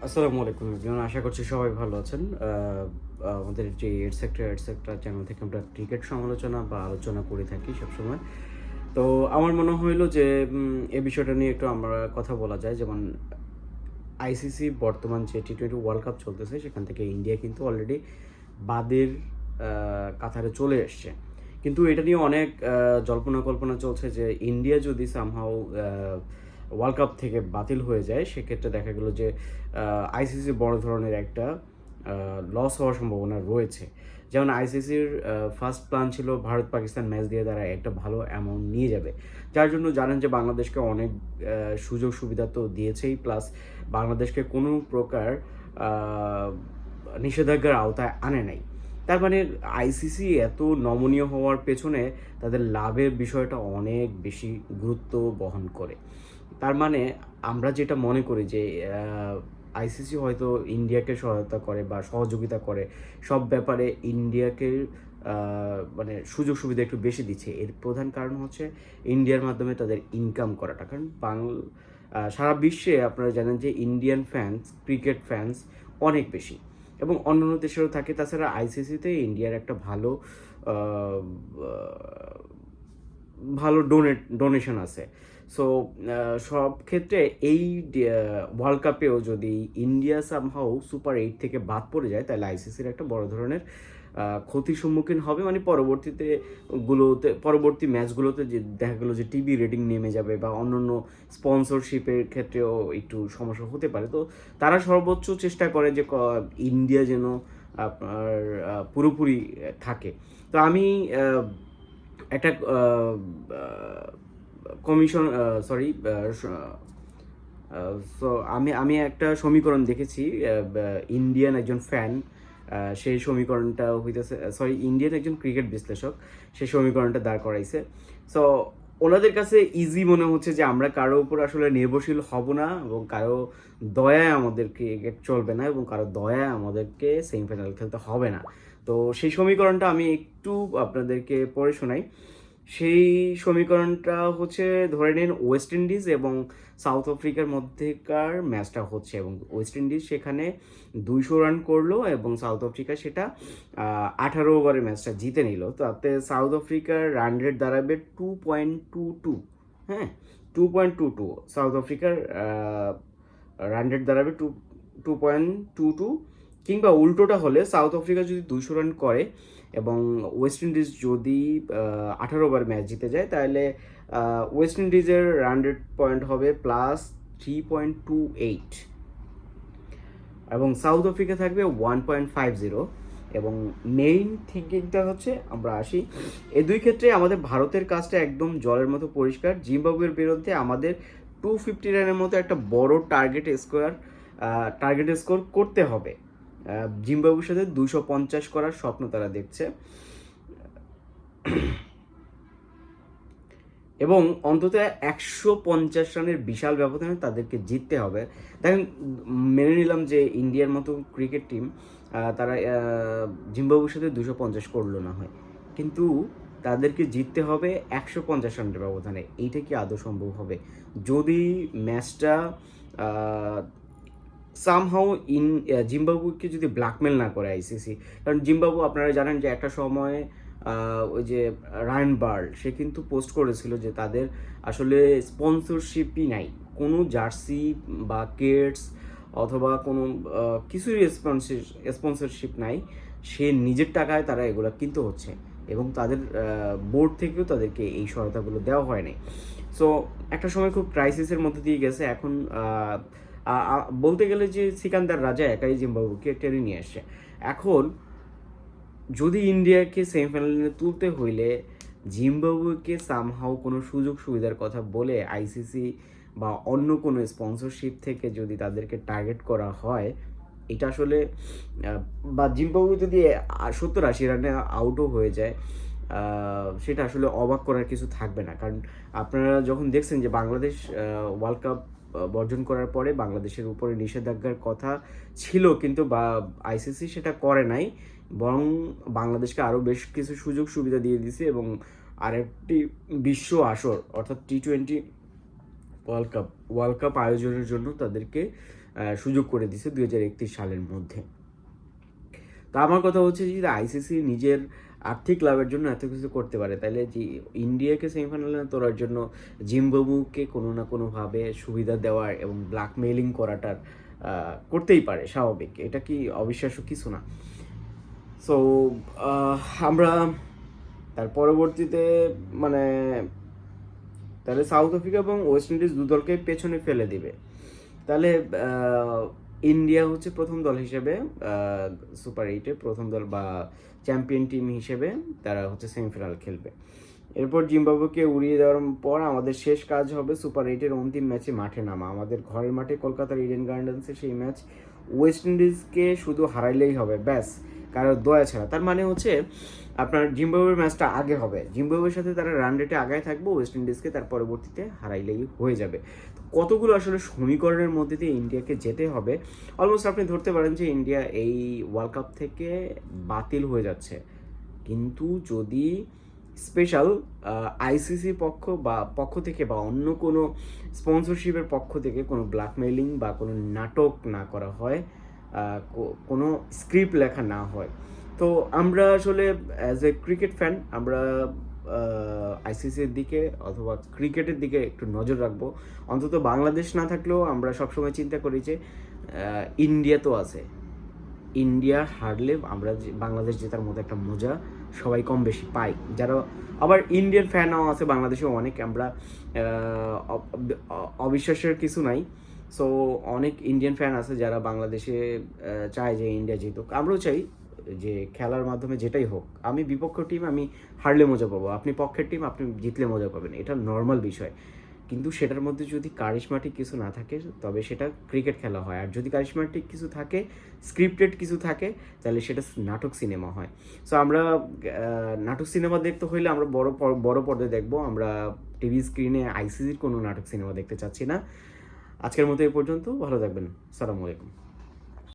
আসসালামু আলাইকুম এভরিওয়ান, আশা করছি সবাই ভালো আছেন। আমাদের যে এটসেট্রা চ্যানেল থেকে আমরা ক্রিকেট সমালোচনা বা আলোচনা করে থাকি সবসময়। তো আমার মনে হইলো যে এই বিষয়টা নিয়ে একটু আমরা কথা বলা যায়। যেমন আইসিসি বর্তমান যে টি-20 ওয়ার্ল্ড কাপ চলতেছে সেখান থেকে ইন্ডিয়া কিন্তু অলরেডি বাদের কাতারে চলে এসছে। কিন্তু এটা নিয়ে অনেক জল্পনা কল্পনা চলছে যে ইন্ডিয়া যদি সামহাউ ওয়ার্ল্ড কাপ থেকে বাতিল হয়ে যায়, সেক্ষেত্রে দেখা গেল যে আইসিসি বড় ধরনের একটা লস হওয়ার সম্ভাবনা রয়েছে। যেমন আইসিসির ফার্স্ট প্ল্যান ছিল ভারত পাকিস্তান ম্যাচ দিয়ে তারা একটা ভালো অ্যামাউন্ট নিয়ে যাবে, যার জন্য জানেন যে বাংলাদেশকে অনেক সুযোগ সুবিধা তো দিয়েছেই, প্লাস বাংলাদেশকে কোনো প্রকার আহ, নিষেধাজ্ঞার আওতায় আনে নাই। তার মানে আইসিসি এত নমনীয় হওয়ার পেছনে তাদের লাভের বিষয়টা অনেক বেশি গুরুত্ব বহন করে। তার মানে আমরা যেটা মনে করি যে আইসিসি হয়তো ইন্ডিয়াকে সহায়তা করে বা সহযোগিতা করে, সব ব্যাপারে ইন্ডিয়াকে মানে সুযোগ সুবিধা একটু বেশি দিচ্ছে, এর প্রধান কারণ হচ্ছে ইন্ডিয়ার মাধ্যমে তাদের ইনকাম করাটা। কারণ সারা বিশ্বে আপনারা জানেন যে ইন্ডিয়ান ফ্যান্স, ক্রিকেট ফ্যান্স অনেক বেশি, এবং অন্যান্য দেশেরও থাকে। তাছাড়া আইসিসিতে ইন্ডিয়ার একটা ভালো আহ, ভালো ডোনেশন আছে। সো সব ক্ষেত্রে এই ওয়ার্ল্ড কাপেও যদি ইন্ডিয়া সামহাও সুপার 8 থেকে বাদ পড়ে যায়, তাহলে আইসিসির একটা বড় ধরনের ক্ষতির সম্মুখীন হবে। মানে পরবর্তী ম্যাচগুলোতে যে দেখা গেলো যে টিভি রেটিং নেমে যাবে বা অন্যান্য স্পন্সরশিপের ক্ষেত্রেও একটু সমস্যা হতে পারে। তো তারা সর্বোচ্চ চেষ্টা করে যে ইন্ডিয়া যেন আপনার পুরোপুরি থাকে। তো আমি একটা কমিশন সরি সো আমি আমি একটা সমীকরণ দেখেছি। ইন্ডিয়ান একজন ফ্যান, সেই সমীকরণটা হইতেছে, সরি, ইন্ডিয়ান একজন ক্রিকেট বিশ্লেষক সেই সমীকরণটা দাঁড় করাইছে। সো ওনাদের কাছে ইজি মনে হচ্ছে যে আমরা কারো উপর আসলে নির্ভরশীল হব না, এবং কারো দয়ায় আমাদের ক্রিকেট চলবে না, এবং কারো দয়ায় আমাদেরকে সেমিফাইনাল খেলতে হবে না। তো সেই সমীকরণটা আমি একটু আপনাদেরকে পড়ে শোনাই। সেই সমীকরণটা হচ্ছে, ধরে নিন ওয়েস্ট ইন্ডিজ এবং সাউথ আফ্রিকার মধ্যেকার ম্যাচটা হচ্ছে, এবং ওয়েস্ট ইন্ডিজ সেখানে 200 রান করলো এবং সাউথ আফ্রিকা সেটা 18 ওভারের ম্যাচটা জিতে নিল। তাতে সাউথ আফ্রিকার রান রেট দাঁড়াবে 2.22। হ্যাঁ, 2.22 সাউথ আফ্রিকার রান রেট দাঁড়াবে 2.22। কিংবা উল্টোটা হলে সাউথ আফ্রিকা যদি 200 রান করে এবং ওয়েস্ট ইন্ডিজ যদি 18 ওভার ম্যাচ জিতে যায়, তাহলে ওয়েস্ট ইন্ডিজের রান রেট পয়েন্ট হবে +3.28, এবং সাউথ আফ্রিকা থাকবে 1.50। এবং মেইন থিঙ্কিংটা হচ্ছে, আমরা আসি এই দুই ক্ষেত্রে আমাদের ভারতের কাজটা একদম জলের মতো পরিষ্কার। জিম্বাবুয়ের বিরুদ্ধে আমাদের 250 রানের মতো একটা বড় টার্গেট স্কোর করতে হবে। জিম্বাবুয়ের সাথে 250 করার স্বপ্ন তারা দেখছে, এবং অন্তত 150 রানের বিশাল ব্যবধানে তাদেরকে জিততে হবে। দেখেন, মেনে নিলাম যে ইন্ডিয়ার মতো ক্রিকেট টিম তারা জিম্বাবুয়ের সাথে 250 করলো না হয়, কিন্তু তাদেরকে জিততে হবে 150 রানের ব্যবধানে। এইটা কি আদৌ সম্ভব হবে? যদি ম্যাচটা সামহাউ জিম্বাবুকে যদি ব্ল্যাকমেল না করে আইসিসি। কারণ জিম্বাবু আপনারা জানেন যে একটা সময় ওই যে রায়ান বার্ল সে কিন্তু পোস্ট করেছিল যে তাদের আসলে স্পন্সরশিপই নাই, কোনো জার্সি বা কেটস অথবা কোনো কিছুই স্পন্সরশিপ নাই। সে নিজের টাকায় তারা এগুলো কিনতে হচ্ছে, এবং তাদের বোর্ড থেকেও তাদেরকে এই সহায়তাগুলো দেওয়া হয় নাই। সো একটা সময় খুব ক্রাইসিসের মধ্যে দিয়ে গেছে। এখন বলতে গেলে যে সিকান্দার রাজা একাই জিম্বাবুকে টেনে নিয়ে আসছে। এখন যদি ইন্ডিয়াকে সেমিফাইনালে তুলতে হইলে জিম্বাবুয়েকে সামহাও কোনো সুযোগ সুবিধার কথা বলে আইসিসি বা অন্য কোনো স্পন্সরশিপ থেকে যদি তাদেরকে টার্গেট করা হয়, এটা আসলে বা জিম্বাবুয়ে যদি 70-80 রানে আউটও হয়ে যায়, সেটা আসলে অবাক করার কিছু থাকবে না। কারণ আপনারা যখন দেখছেন যে বাংলাদেশ ওয়ার্ল্ড কাপ বর্জন করার পরে বাংলাদেশের উপরে নিষেধাজ্ঞার কথা ছিল, কিন্তু বা আইসিসি সেটা করে নাই, বরং বাংলাদেশকে আরও বেশ কিছু সুযোগ সুবিধা দিয়ে দিছে, এবং আরেকটি বিশ্ব আসর অর্থাৎ টি-20 ওয়ার্ল্ড কাপ আয়োজনের জন্য তাদেরকে সুযোগ করে দিছে 2031 সালের মধ্যে। তো আমার কথা হচ্ছে যে যদি আইসিসি নিজের আর্থিক লাভের জন্য এত কিছু করতে পারে, তাহলে যে ইন্ডিয়াকে সেমিফাইনালে তোলার জন্য জিম্বাবুকে কোনো না কোনোভাবে সুবিধা দেওয়ার এবং ব্ল্যাকমেইলিং করাটার করতেই পারে, স্বাভাবিক, এটা কি অবিশ্বাস্য কিছু না। সো আমরা তার পরবর্তীতে মানে তাহলে সাউথ আফ্রিকা এবং ওয়েস্ট ইন্ডিজ দলকে পেছনে ফেলে দিবে। তাহলে ইন্ডিয়া হচ্ছে প্রথম দল হিসেবে সুপার এইটে প্রথম দল বা চ্যাম্পিয়ন টিম হিসেবে তারা হচ্ছে সেমিফাইনাল খেলবে। এরপর জিম্বাবুকে উড়িয়ে দেওয়ার পর আমাদের শেষ কাজ হবে সুপার এইটের অন্তিম ম্যাচে মাঠে নামা। আমাদের ঘরের মাঠে কলকাতার ইডেন গার্ডেন্সে সেই ম্যাচ ওয়েস্ট ইন্ডিজকে শুধু হারাইলেই হবে, ব্যাস, কারোর দয়া ছাড়া। তার মানে হচ্ছে আপনার জিম্বাবুয়ের ম্যাচটা আগে হবে, জিম্বাবুয়ের সাথে তারা রান রেটে আগায় থাকবে, ওয়েস্ট ইন্ডিজকে তার পরবর্তীতে হারাইলেই হয়ে যাবে। কতগুলো আসলে সমীকরণের মধ্যে দিয়ে ইন্ডিয়াকে যেতে হবে। অলমোস্ট আপনি ধরতে পারেন যে ইন্ডিয়া এই ওয়ার্ল্ড কাপ থেকে বাতিল হয়ে যাচ্ছে। কিন্তু যদি স্পেশাল আইসিসি পক্ষ থেকে বা অন্য কোনো স্পন্সরশিপের পক্ষ থেকে কোনো ব্ল্যাকমেইলিং বা কোনো নাটক না করা হয়, কোনো স্ক্রিপ্ট লেখা না হয়, তো আমরা আসলে অ্যাজ এ ক্রিকেট ফ্যান আমরা আইসিসির দিকে অথবা ক্রিকেটের দিকে একটু নজর রাখবো। অন্তত বাংলাদেশ না থাকলেও আমরা সবসময় চিন্তা করি যে ইন্ডিয়া তো আছে, ইন্ডিয়া হারলে আমরা বাংলাদেশ জেতার মতো একটা মজা সবাই কম বেশি পাই। যারা আবার ইন্ডিয়ান ফ্যানও আছে বাংলাদেশেও অনেক, আমরা অবিশ্বাসের কিছু নাই। সো অনেক ইন্ডিয়ান ফ্যান আছে যারা বাংলাদেশে চায় যে ইন্ডিয়া জিতুক, আমরাও চাই যে খেলার মাধ্যমে যেটাই হোক, আমি বিপক্ষ টিম আমি হারলে মজা পাবো, আপনি পক্ষের টিম আপনি জিতলে মজা পাবেন, এটা নর্মাল বিষয়। কিন্তু সেটার মধ্যে যদি কারিশমাটিক কিছু না থাকে তবে সেটা ক্রিকেট খেলা হয়। আর যদি কারিশমাটিক কিছু থাকে, স্ক্রিপ্টেড কিছু থাকে, তাহলে সেটা নাটক সিনেমা হয়। সো আমরা নাটক সিনেমা দেখতে হইলে আমরা বড় পর্দায় দেখবো, আমরা টিভি স্ক্রিনে আইসিসির কোনো নাটক সিনেমা দেখতে চাচ্ছি না। আজকের মতো এই পর্যন্ত, ভালো থাকবেন, আসসালামু আলাইকুম।